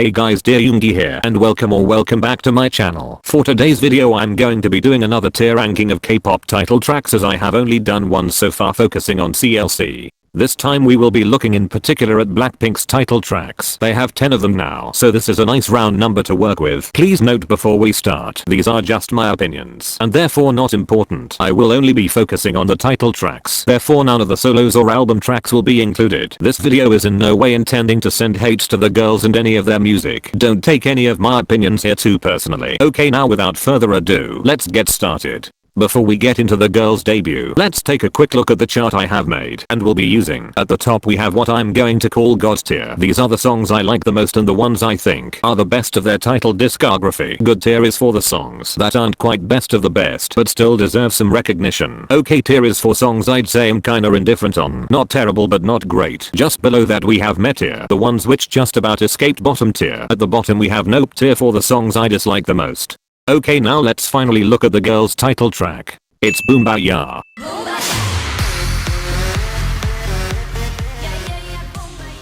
Hey guys, dear Yoongi here and welcome back to my channel. For today's video I'm going to be doing another tier ranking of K-pop title tracks as I have only done one so far, focusing on CLC. This time we will be looking in particular at Blackpink's title tracks. They have 10 of them now, so this is a nice round number to work with. Please note before we start, these are just my opinions and therefore not important. I will only be focusing on the title tracks, therefore none of the solos or album tracks will be included. This video is in no way intending to send hates to the girls and any of their music. Don't take any of my opinions here too personally. Okay, now without further ado, let's get started. Before we get into the girls' debut, let's take a quick look at the chart I have made and will be using. At the top we have what I'm going to call God's tier. These are the songs I like the most and the ones I think are the best of their title discography. Good tier is for the songs that aren't quite best of the best but still deserve some recognition. Okay tier is for songs I'd say I'm kinda indifferent on. Not terrible but not great. Just below that we have meh tier, the ones which just about escaped bottom tier. At the bottom we have nope tier for the songs I dislike the most. Okay, now let's finally look at the girls' title track. It's Boombayah.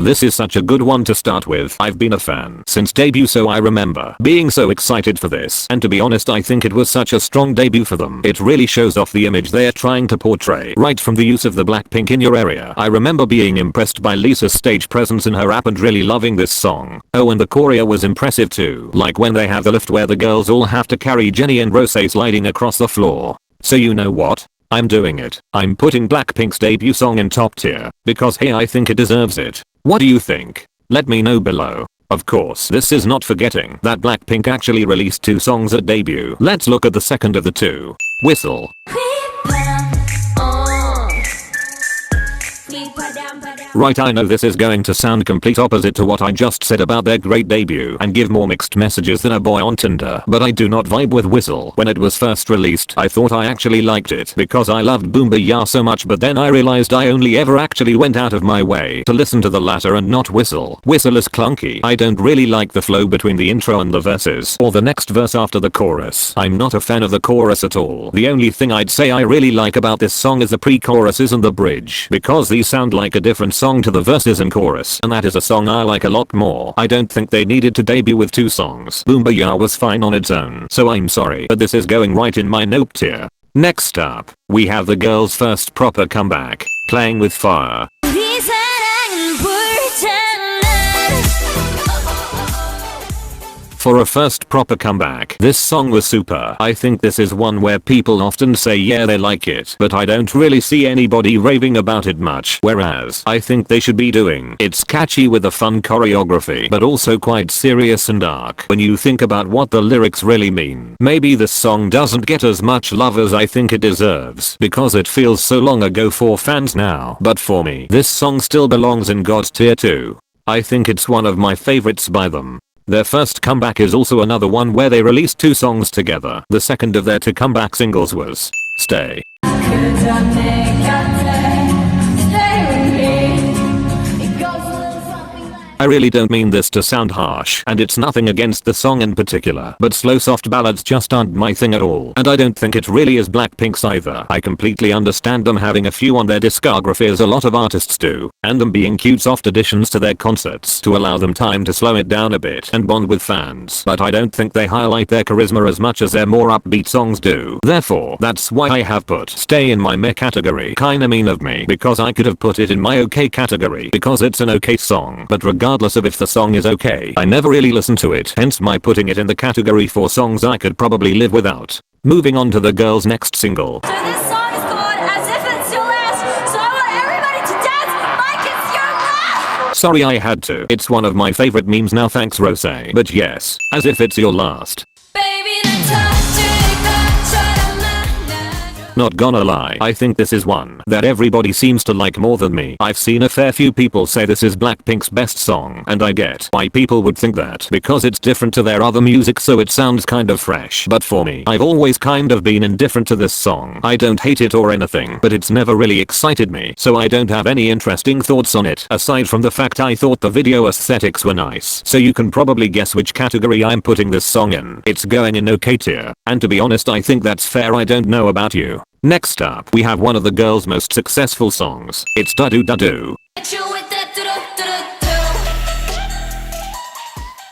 This is such a good one to start with. I've been a fan since debut, so I remember being so excited for this, and to be honest I think it was such a strong debut for them. It really shows off the image they're trying to portray right from the use of the Blackpink in your area. I remember being impressed by Lisa's stage presence in her rap and really loving this song. Oh, and the choreo was impressive too, like when they have the lift where the girls all have to carry Jennie and Rose sliding across the floor. So you know what? I'm doing it. I'm putting Blackpink's debut song in top tier because hey, I think it deserves it. What do you think? Let me know below. Of course, this is not forgetting that Blackpink actually released 2 songs at debut. Let's look at the second of the two. Whistle. Right, I know this is going to sound complete opposite to what I just said about their great debut and give more mixed messages than a boy on Tinder, but I do not vibe with Whistle. When it was first released I thought I actually liked it because I loved Boombayah so much, but then I realized I only ever actually went out of my way to listen to the latter and not Whistle. Whistle is clunky. I don't really like the flow between the intro and the verses or the next verse after the chorus. I'm not a fan of the chorus at all. The only thing I'd say I really like about this song is the pre-choruses and the bridge, because these sound like a different song to the verses and chorus, and that is a song I like a lot more. I don't think they needed to debut with 2 songs. Boombayah was fine on its own, so I'm sorry, but this is going right in my nope tier. Next up, we have the girls' first proper comeback, Playing with Fire. For a first proper comeback, this song was super. I think this is one where people often say yeah they like it, but I don't really see anybody raving about it much, whereas I think they should be doing. It's catchy with a fun choreography but also quite serious and dark when you think about what the lyrics really mean. Maybe this song doesn't get as much love as I think it deserves because it feels so long ago for fans now, but for me this song still belongs in God's tier too. I think it's one of my favorites by them. Their first comeback is also another one where they released 2 songs together. The second of their 2 comeback singles was Stay. I really don't mean this to sound harsh, and it's nothing against the song in particular, but slow soft ballads just aren't my thing at all, and I don't think it really is Blackpink's either. I completely understand them having a few on their discography as a lot of artists do, and them being cute soft additions to their concerts to allow them time to slow it down a bit and bond with fans, but I don't think they highlight their charisma as much as their more upbeat songs do. Therefore, that's why I have put Stay in my meh category. Kinda mean of me because I could have put it in my okay category because it's an okay song, but regardless of if the song is okay, I never really listen to it, hence my putting it in the category for songs I could probably live without. Moving on to the girls' next single. So this song is called As If It's Your Last, so I want everybody to dance like it's your last! Sorry I had to. It's one of my favorite memes now, thanks Rose. But yes, As If It's Your Last. Baby, the touch, Not gonna lie, I think this is one that everybody seems to like more than me. I've seen a fair few people say this is Blackpink's best song, and I get why people would think that because it's different to their other music so it sounds kind of fresh. But for me, I've always kind of been indifferent to this song. I don't hate it or anything, but it's never really excited me, so I don't have any interesting thoughts on it aside from the fact I thought the video aesthetics were nice. So you can probably guess which category I'm putting this song in. It's going in okay tier, and to be honest I think that's fair. I don't know about you. Next up, we have one of the girls' most successful songs. It's Ddu-du Ddu-du.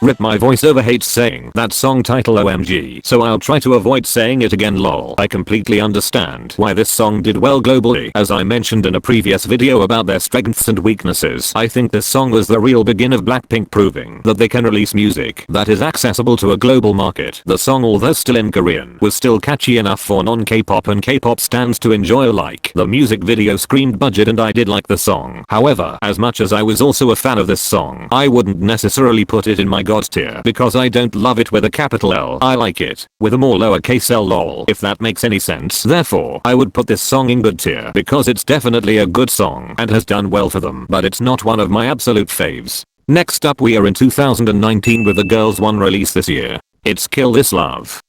Rip, my voiceover hates saying that song title OMG, so I'll try to avoid saying it again lol. I completely understand why this song did well globally. As I mentioned in a previous video about their strengths and weaknesses, I think this song was the real begin of Blackpink proving that they can release music that is accessible to a global market. The song, although still in Korean, was still catchy enough for non-K-pop and K-pop stands to enjoy alike. The music video screamed budget and I did like the song. However, as much as I was also a fan of this song, I wouldn't necessarily put it in my god tier because I don't love it with a capital L. I like it with a more lowercase l lol, if that makes any sense. Therefore, I would put this song in good tier because it's definitely a good song and has done well for them, but it's not one of my absolute faves. Next up, we are in 2019 with the girls' one release this year. It's Kill This Love.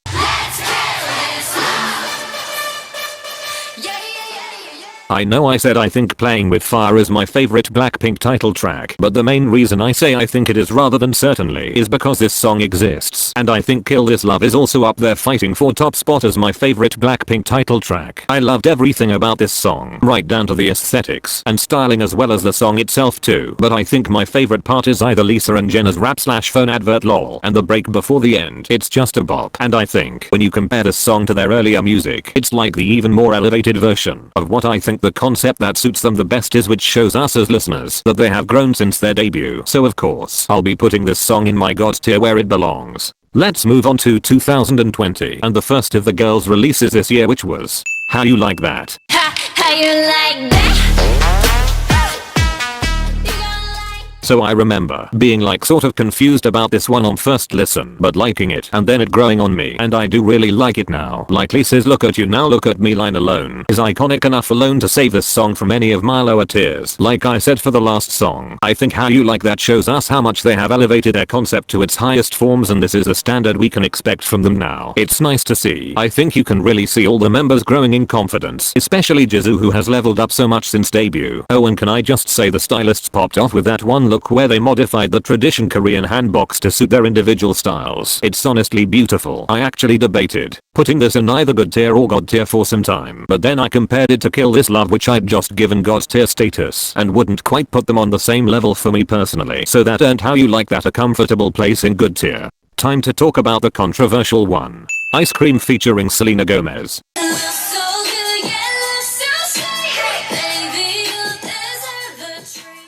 I know I said I think Playing With Fire is my favorite Blackpink title track, but the main reason I say I think it is rather than certainly is because this song exists, and I think Kill This Love is also up there fighting for top spot as my favorite Blackpink title track. I loved everything about this song, right down to the aesthetics and styling as well as the song itself too, but I think my favorite part is either Lisa and Jenna's rap/phone advert lol and the break before the end. It's just a bop, and I think when you compare this song to their earlier music, it's like the even more elevated version of what I think the concept that suits them the best is, which shows us as listeners that they have grown since their debut. So of course, I'll be putting this song in my god tier where it belongs. Let's move on to 2020 and the first of the girls' releases this year, which was How You Like That. How you like that? So I remember being like sort of confused about this one on first listen, but liking it and then it growing on me, and I do really like it now. Like Lisa's "Look at You Now Look at Me" line alone is iconic enough alone to save this song from any of my lower tiers. Like I said for the last song, I think How You Like That shows us how much they have elevated their concept to its highest forms, and this is a standard we can expect from them now. It's nice to see. I think you can really see all the members growing in confidence, especially Jisoo, who has leveled up so much since debut. Oh, and can I just say the stylists popped off with that one look where they modified the tradition Korean handbox to suit their individual styles. It's honestly beautiful. I actually debated putting this in either good tier or god tier for some time, but then I compared it to Kill This Love, which I'd just given god tier status and wouldn't quite put them on the same level for me personally, so that earned How You Like That a comfortable place in good tier. Time to talk about the controversial one. Ice Cream featuring Selena Gomez.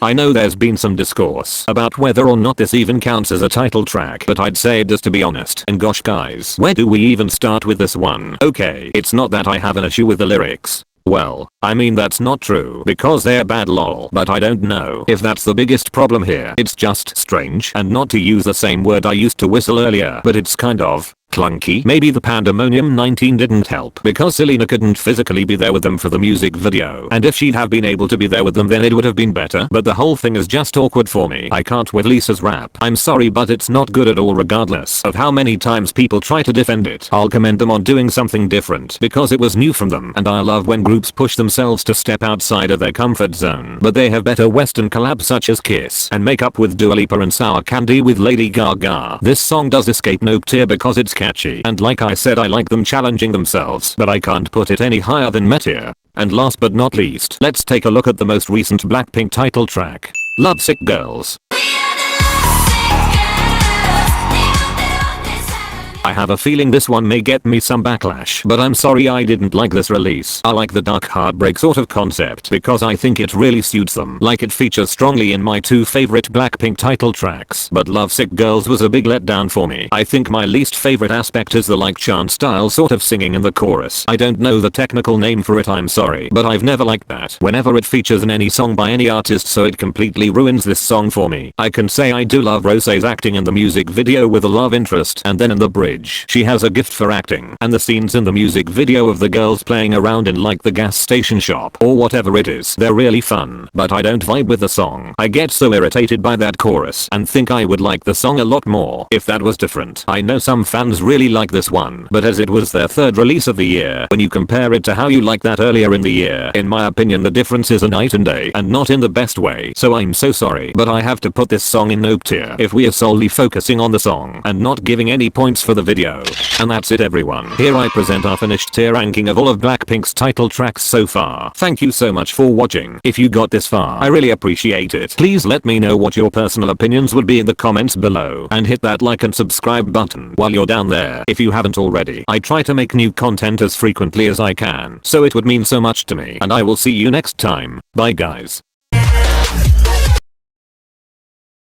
I know there's been some discourse about whether or not this even counts as a title track, but I'd say it does, to be honest. And gosh guys, where do we even start with this one? Okay, it's not that I have an issue with the lyrics. Well, I mean that's not true because they're bad lol, but I don't know if that's the biggest problem here. It's just strange, and not to use the same word I used to whistle earlier, but it's kind of clunky. Maybe the Pandemonium 19 didn't help because Selena couldn't physically be there with them for the music video, and if she'd have been able to be there with them then it would have been better, but the whole thing is just awkward for me. I can't with Lisa's rap. I'm sorry, but it's not good at all regardless of how many times people try to defend it. I'll commend them on doing something different because it was new from them, and I love when groups push themselves to step outside of their comfort zone, but they have better western collabs such as Kiss and Make Up with Dua Lipa and Sour Candy with Lady Gaga. This song does escape nope tier because it's catchy, and like I said, I like them challenging themselves, but I can't put it any higher than mid-tier. And last but not least, let's take a look at the most recent Blackpink title track, Lovesick Girls. I have a feeling this one may get me some backlash, but I'm sorry I didn't like this release. I like the dark heartbreak sort of concept because I think it really suits them. Like it features strongly in my two favorite Blackpink title tracks, but Lovesick Girls was a big letdown for me. I think my least favorite aspect is the like chant style sort of singing in the chorus. I don't know the technical name for it, I'm sorry, but I've never liked that whenever it features in any song by any artist, so it completely ruins this song for me. I can say I do love Rosé's acting in the music video with a love interest, and then in the bridge she has a gift for acting, and the scenes in the music video of the girls playing around in like the gas station shop or whatever it is, they're really fun, but I don't vibe with the song. I get so irritated by that chorus and think I would like the song a lot more if that was different. I know some fans really like this one, but as it was their third release of the year, when you compare it to How You Like That earlier in the year, in my opinion the difference is a night and day, and not in the best way, so I'm so sorry, but I have to put this song in nope tier if we are solely focusing on the song and not giving any points for the the video. And that's it everyone. Here I present our finished tier ranking of all of Blackpink's title tracks so far. Thank you so much for watching. If you got this far, I really appreciate it. Please let me know what your personal opinions would be in the comments below. And hit that like and subscribe button while you're down there if you haven't already. I try to make new content as frequently as I can, so it would mean so much to me. And I will see you next time. Bye guys.